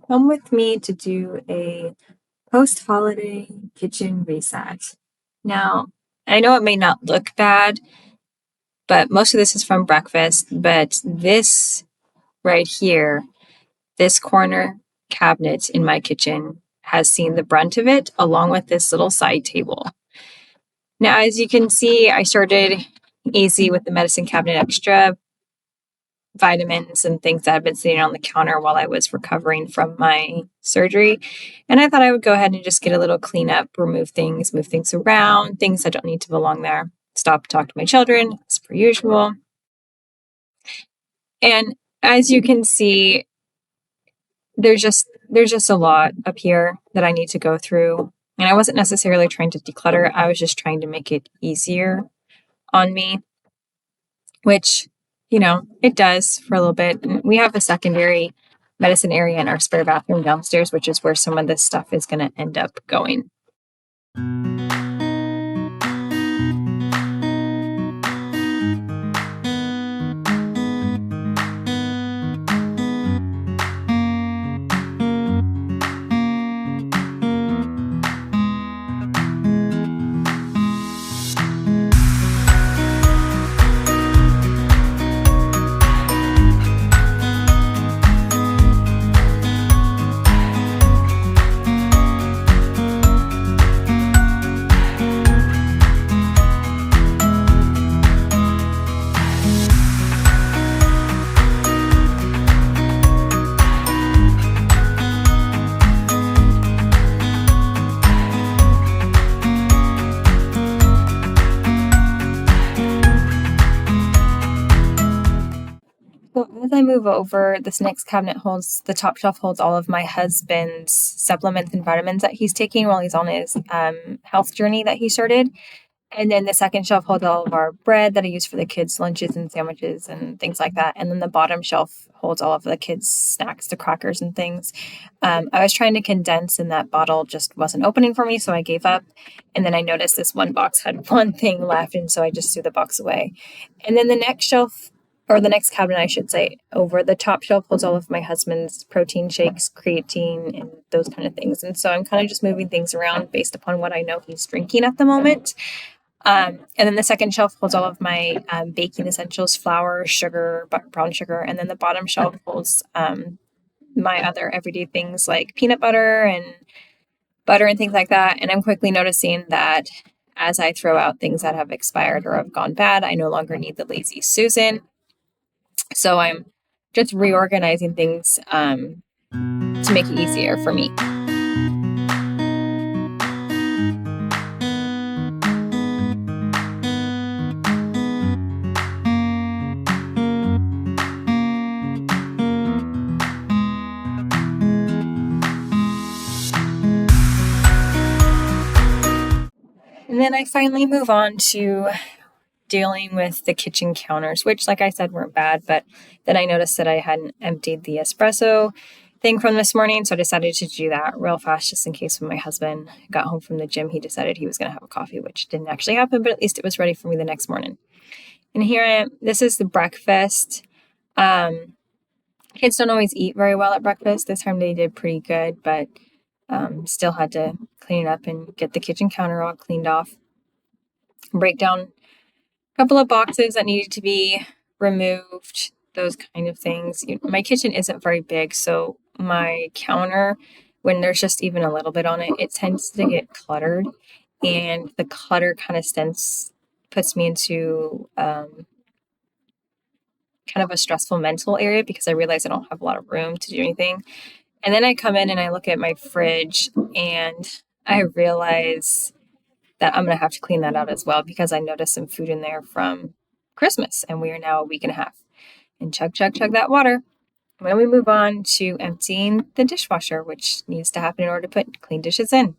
Come with me to do a post-holiday kitchen reset. Now, I know it may not look bad, but most of this is from breakfast. But this right here, this corner cabinet in my kitchen has seen the brunt of it, along with this little side table. Now, as you can see, I started easy with the medicine cabinet extra, vitamins and things that had been sitting on the counter while I was recovering from my surgery. And I thought I would go ahead and just get a little cleanup, remove things, move things around, things that don't need to belong there. Stop, talk to my children, as per usual. And as you can see, there's just a lot up here that I need to go through. And I wasn't necessarily trying to declutter, I was just trying to make it easier on me, which it does for a little bit. We have a secondary medicine area in our spare bathroom downstairs, which is where some of this stuff is going to end up going. So as I move over, this next cabinet the top shelf holds all of my husband's supplements and vitamins that he's taking while he's on his health journey that he started. And then the second shelf holds all of our bread that I use for the kids' lunches and sandwiches and things like that. And then the bottom shelf holds all of the kids' snacks, the crackers and things. I was trying to condense and that bottle just wasn't opening for me, so I gave up. And then I noticed this one box had one thing left, and so I just threw the box away. And then the next shelf, or the next cabinet, I should say, over the top shelf holds all of my husband's protein shakes, creatine, and those kind of things. And so I'm kind of just moving things around based upon what I know he's drinking at the moment. And then the second shelf holds all of my baking essentials, flour, sugar, brown sugar. And then the bottom shelf holds my other everyday things like peanut butter and things like that. And I'm quickly noticing that as I throw out things that have expired or have gone bad, I no longer need the Lazy Susan. So I'm just reorganizing things to make it easier for me. And then I finally move on to dealing with the kitchen counters, which, like I said, weren't bad, but then I noticed that I hadn't emptied the espresso thing from this morning, so I decided to do that real fast just in case when my husband got home from the gym, he decided he was going to have a coffee, which didn't actually happen, but at least it was ready for me the next morning. And here I am. This is the breakfast. Kids don't always eat very well at breakfast. This time they did pretty good, but still had to clean it up and get the kitchen counter all cleaned off. Break down couple of boxes that needed to be removed, those kind of things. My kitchen isn't very big, so my counter, when there's just even a little bit on it, it tends to get cluttered, and the clutter kind of puts me into kind of a stressful mental area because I realize I don't have a lot of room to do anything. And then I come in and I look at my fridge and I realize that I'm going to have to clean that out as well because I noticed some food in there from Christmas and we are now a week and a half. And chug that water. When we move on to emptying the dishwasher, which needs to happen in order to put clean dishes in.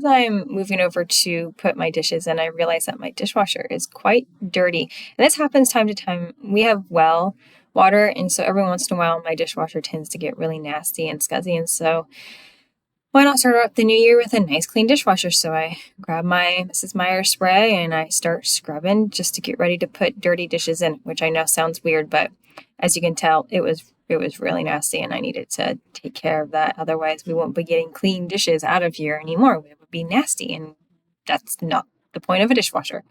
I'm moving over to put my dishes in, I realize that my dishwasher is quite dirty. And this happens time to time. We have well water, and so every once in a while my dishwasher tends to get really nasty and scuzzy, and so why not start out the new year with a nice clean dishwasher? So I grab my Mrs. Meyer spray and I start scrubbing just to get ready to put dirty dishes in, which I know sounds weird, but as you can tell, it was really nasty and I needed to take care of that. Otherwise, we won't be getting clean dishes out of here anymore. It would be nasty, and that's not the point of a dishwasher.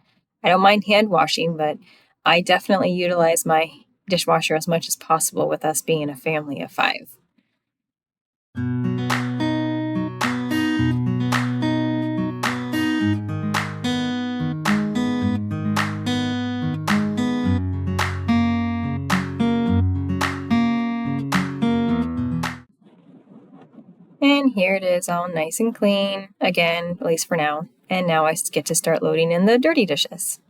I don't mind hand washing, but I definitely utilize my dishwasher as much as possible with us being a family of 5. And here it is, all nice and clean, again, at least for now. And now I get to start loading in the dirty dishes.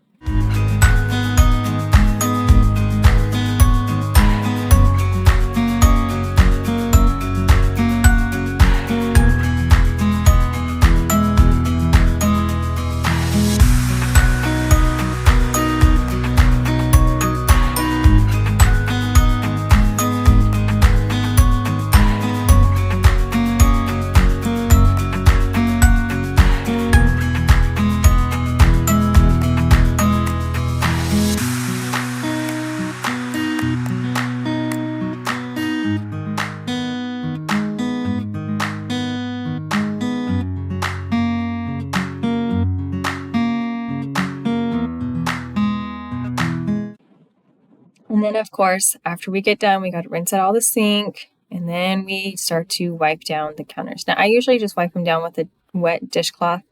And then, of course, after we get done, we got to rinse out all the sink, and then we start to wipe down the counters. Now, I usually just wipe them down with a wet dishcloth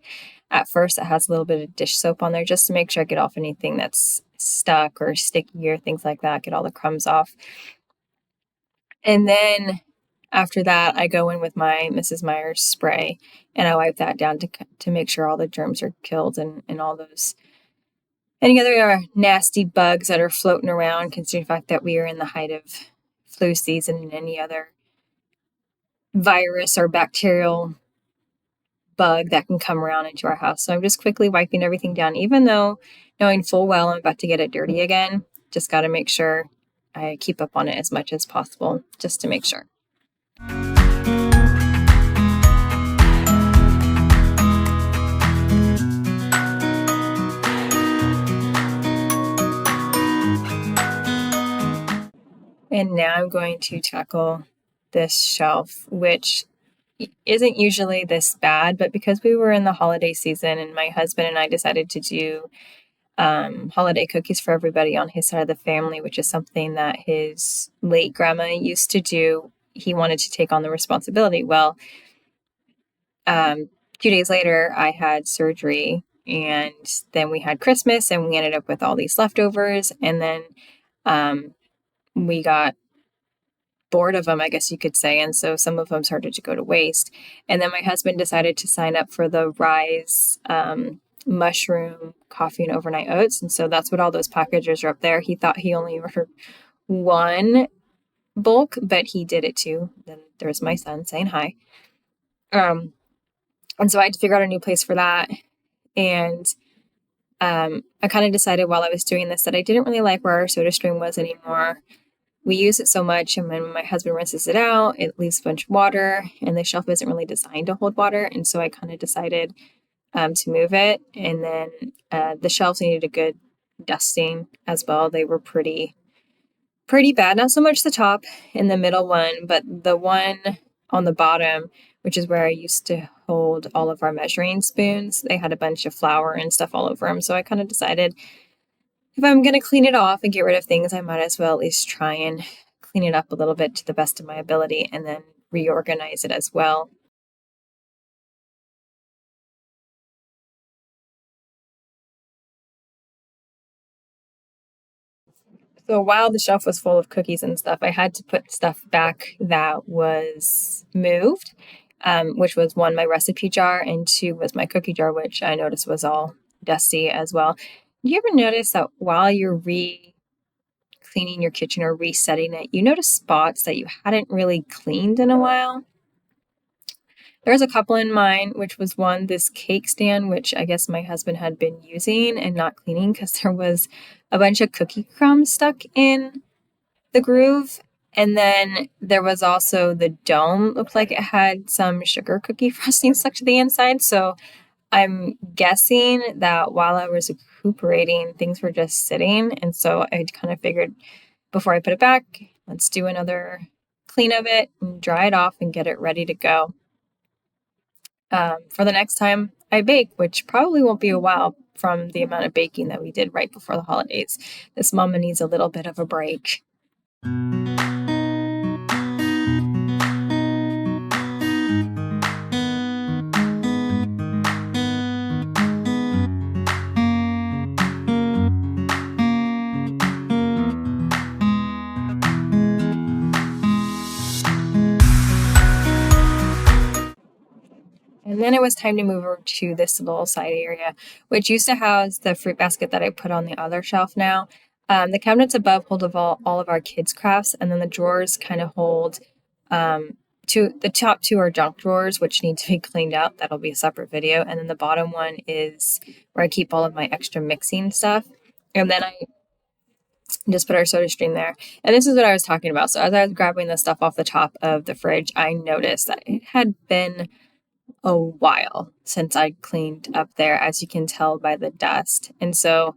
at first that has a little bit of dish soap on there just to make sure I get off anything that's stuck or sticky or things like that, get all the crumbs off. And then after that, I go in with my Mrs. Meyer's spray and I wipe that down to make sure all the germs are killed and all those any other nasty bugs that are floating around, considering the fact that we are in the height of flu season and any other virus or bacterial bug that can come around into our house. So I'm just quickly wiping everything down, even though knowing full well I'm about to get it dirty again. Just got to make sure I keep up on it as much as possible just to make sure. And now I'm going to tackle this shelf, which isn't usually this bad, but because we were in the holiday season and my husband and I decided to do holiday cookies for everybody on his side of the family, which is something that his late grandma used to do, he wanted to take on the responsibility. Well, 2 days later, I had surgery, and then we had Christmas, and we ended up with all these leftovers, and then we got bored of them, I guess you could say, and so some of them started to go to waste. And then my husband decided to sign up for the Rise mushroom coffee and overnight oats, and so that's what all those packages are up there. He thought he only ordered one bulk, but he did it too. Then there's my son saying hi. And so I had to figure out a new place for that. And I kind of decided while I was doing this that I didn't really like where our soda stream was anymore. We use it so much, and when my husband rinses it out, it leaves a bunch of water, and the shelf isn't really designed to hold water. And so I kind of decided to move it. And then the shelves needed a good dusting as well. They were pretty bad. Not so much the top and the middle one, but the one on the bottom, which is where I used to hold all of our measuring spoons. They had a bunch of flour and stuff all over them. So I kind of decided if I'm going to clean it off and get rid of things, I might as well at least try and clean it up a little bit to the best of my ability and then reorganize it as well. So while the shelf was full of cookies and stuff, I had to put stuff back that was moved, which was 1, my recipe jar, and 2 was my cookie jar, which I noticed was all dusty as well. Do you ever notice that while you're cleaning your kitchen or resetting it, you notice spots that you hadn't really cleaned in a while? There's a couple in mine, which was one, this cake stand, which I guess my husband had been using and not cleaning because there was a bunch of cookie crumbs stuck in the groove. And then there was also the dome, looked like it had some sugar cookie frosting stuck to the inside. So I'm guessing that while I was recuperating, things were just sitting. And so I kind of figured before I put it back, let's do another clean of it and dry it off and get it ready to go for the next time I bake, which probably won't be a while from the amount of baking that we did right before the holidays. This mama needs a little bit of a break. And then it was time to move over to this little side area, which used to house the fruit basket that I put on the other shelf now. The cabinets above hold all of our kids' crafts, and then the drawers kind of hold the top two are junk drawers, which need to be cleaned out. That'll be a separate video. And then the bottom one is where I keep all of my extra mixing stuff. And then I just put our soda stream there. And this is what I was talking about. So as I was grabbing the stuff off the top of the fridge, I noticed that it had been a while since I cleaned up there, as you can tell by the dust. And so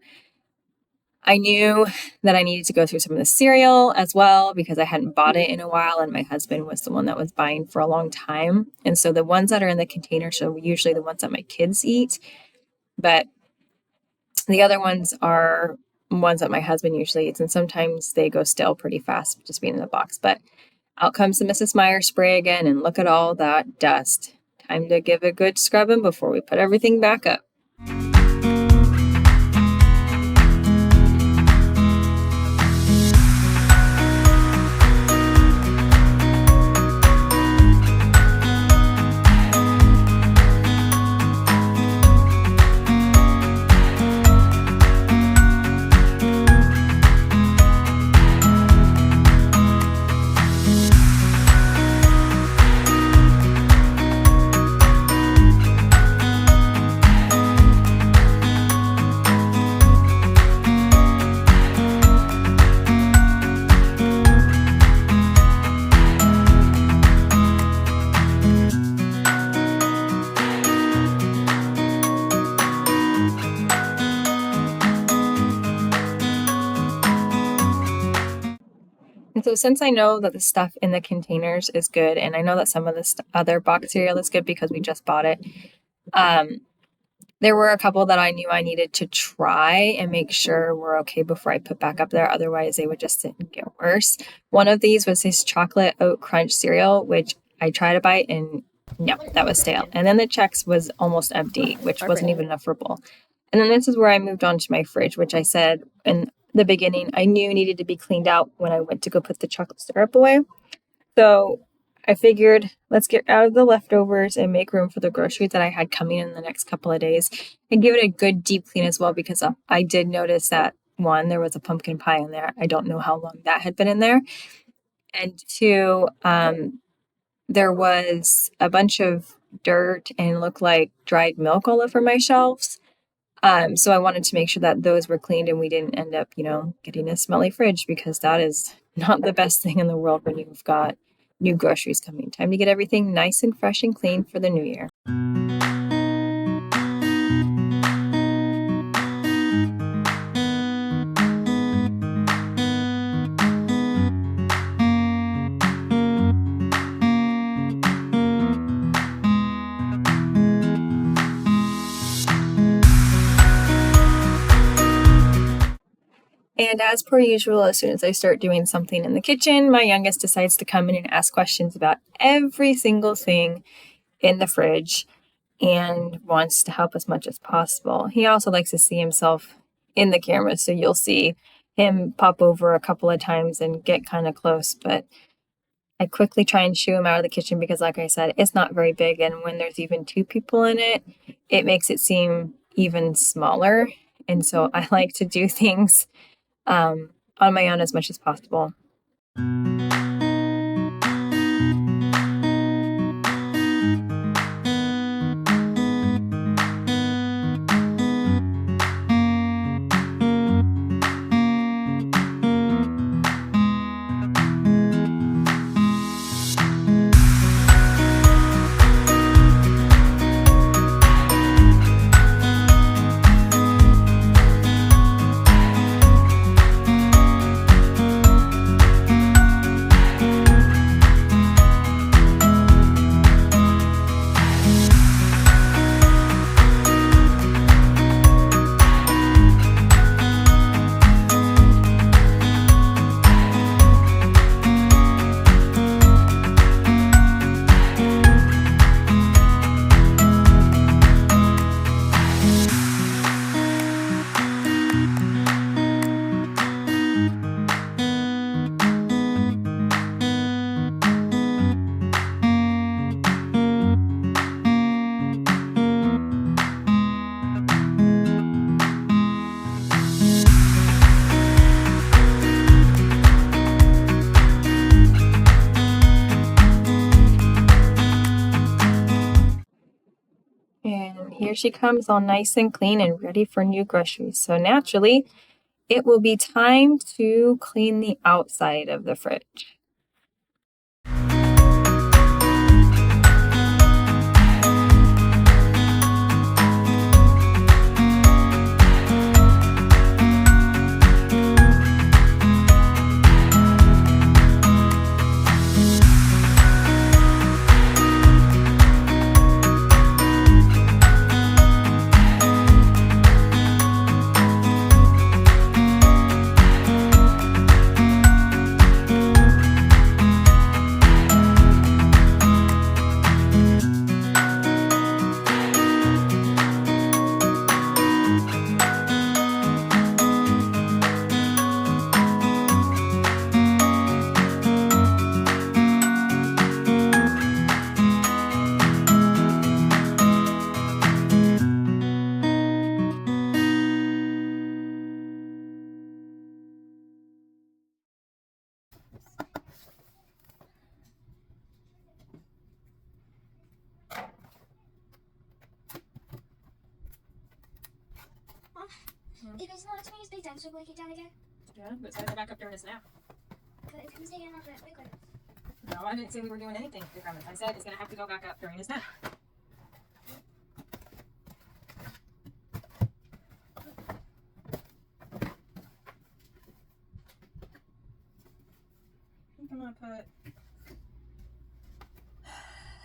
I knew that I needed to go through some of the cereal as well because I hadn't bought it in a while, and my husband was the one that was buying for a long time. And so the ones that are in the container are usually the ones that my kids eat, but the other ones are ones that my husband usually eats, and sometimes they go stale pretty fast just being in the box. But out comes the Mrs. Meyer spray again, and look at all that dust. Time to give a good scrubbing before we put everything back up. And so since I know that the stuff in the containers is good, and I know that some of this other box cereal is good because we just bought it, there were a couple that I knew I needed to try and make sure were okay before I put back up there. Otherwise, they would just sit and get worse. One of these was this chocolate oat crunch cereal, which I tried to bite and no, that was stale. And then the Chex was almost empty, which wasn't even enough for both. And then this is where I moved on to my fridge, which I said in the beginning I knew needed to be cleaned out when I went to go put the chocolate syrup away. So I figured let's get out of the leftovers and make room for the groceries that I had coming in the next couple of days and give it a good deep clean as well, because I did notice that one, there was a pumpkin pie in there. I don't know how long that had been in there. And two, there was a bunch of dirt and looked like dried milk all over my shelves. So I wanted to make sure that those were cleaned and we didn't end up, getting a smelly fridge, because that is not the best thing in the world when you've got new groceries coming. Time to get everything nice and fresh and clean for the new year. And as per usual, as soon as I start doing something in the kitchen, my youngest decides to come in and ask questions about every single thing in the fridge and wants to help as much as possible. He also likes to see himself in the camera, so you'll see him pop over a couple of times and get kind of close, but I quickly try and shoo him out of the kitchen because, like I said, it's not very big, and when there's even two people in it, it makes it seem even smaller. And so I like to do things on my own as much as possible. here she comes, all nice and clean and ready for new groceries. So naturally, it will be time to clean the outside of the fridge. If it's not tomatoes big time, so break it down again. Yeah, but it's gotta go back up during this nap. But if he's taking off that big one. No, I didn't say we were doing anything to Grandma. I said it's gonna have to go back up during his nap.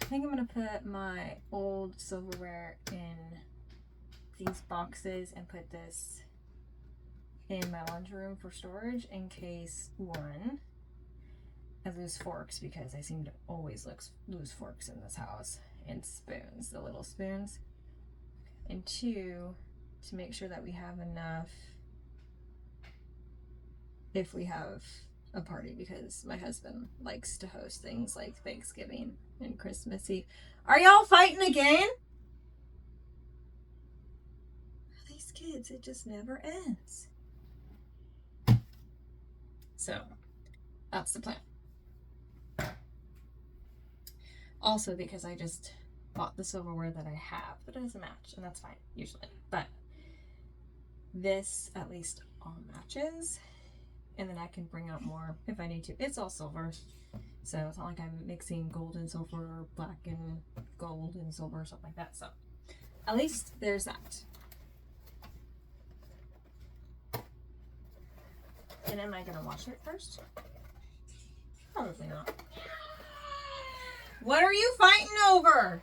I think I'm gonna put my old silverware in these boxes and put this in my laundry room for storage in case, one, I lose forks, because I seem to always lose forks in this house, and spoons, the little spoons, and two, to make sure that we have enough if we have a party, because my husband likes to host things like Thanksgiving and Christmas Eve. Are y'all fighting again? These kids, it just never ends. So that's the plan. Also, because I just bought the silverware that I have, but it doesn't match, and that's fine usually. But this at least all matches, and then I can bring out more if I need to. It's all silver, so it's not like I'm mixing gold and silver or black and gold and silver or something like that. So at least there's that. And am I gonna wash it first? Probably not. What are you fighting over?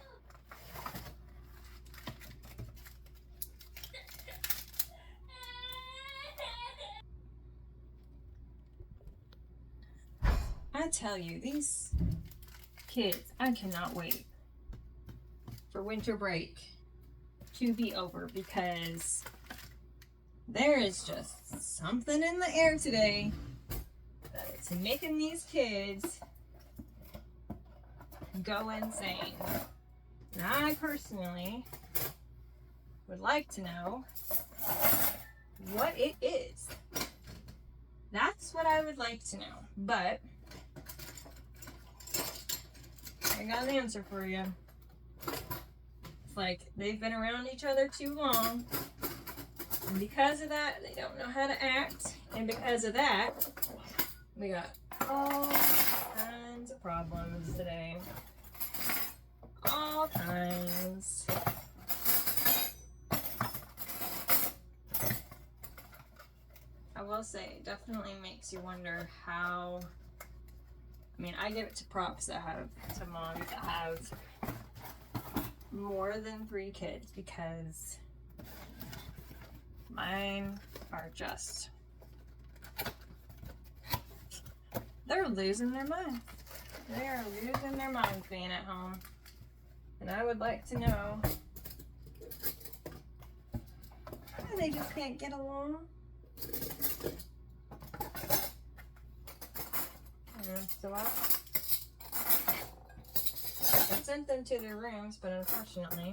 I tell you, these kids, I cannot wait for winter break to be over, because there is just something in the air today that it's making these kids go insane. And I personally would like to know what it is. That's what I would like to know. But I got an answer for you. It's like they've been around each other too long, and because of that, they don't know how to act. And because of that, we got all kinds of problems today. All kinds. I will say, it definitely makes you wonder how. I mean, I give it to props to moms that have more than 3 kids, because mine are just, they're losing their mind. They are losing their minds being at home. And I would like to know why they just can't get along. So I sent them to their rooms, but unfortunately,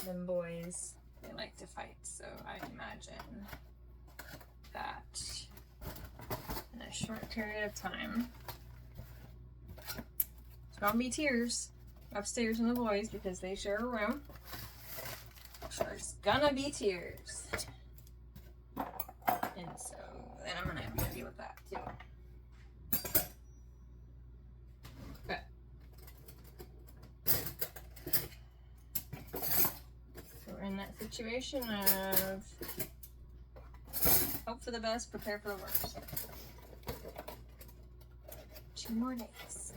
them boys, they like to fight. So I imagine that in a short period of time, It's gonna be tears upstairs in the boys because they share a room. So there's gonna be tears. And so then I'm gonna have to deal with that too. But so we're in that situation of hope for the best, prepare for the worst. 2 more days.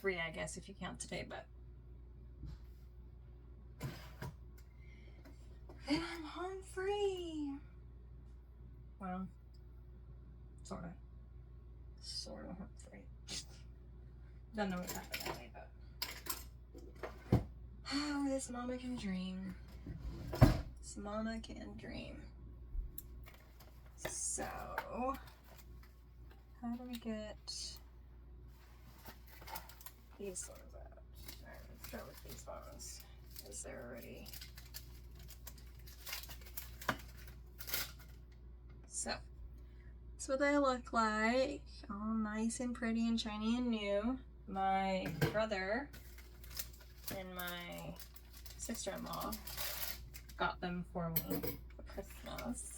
3, I guess, if you count today, but then I'm home free. Well, sort of home free. Don't know what's happened that way, but oh, this mama can dream. This mama can dream. So, how do we get these ones out? Alright, let's start with these ones, because they're already. So, that's what they look like. All nice and pretty and shiny and new. My brother and my sister-in-law got them for me for Christmas.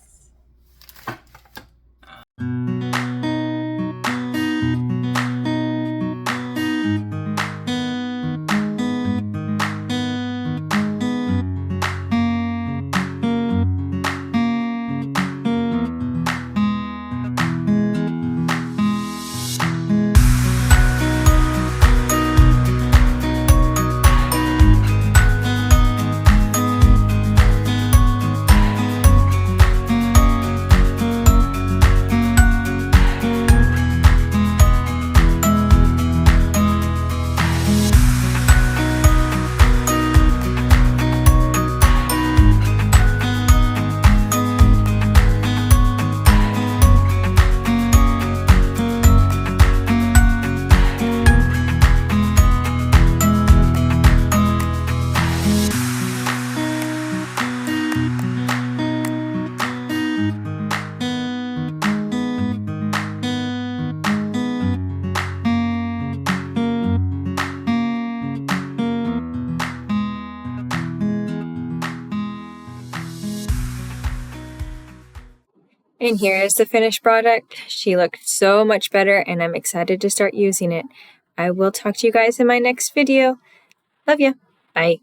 And here is the finished product. She looked so much better and I'm excited to start using it. I will talk to you guys in my next video. Love ya. Bye.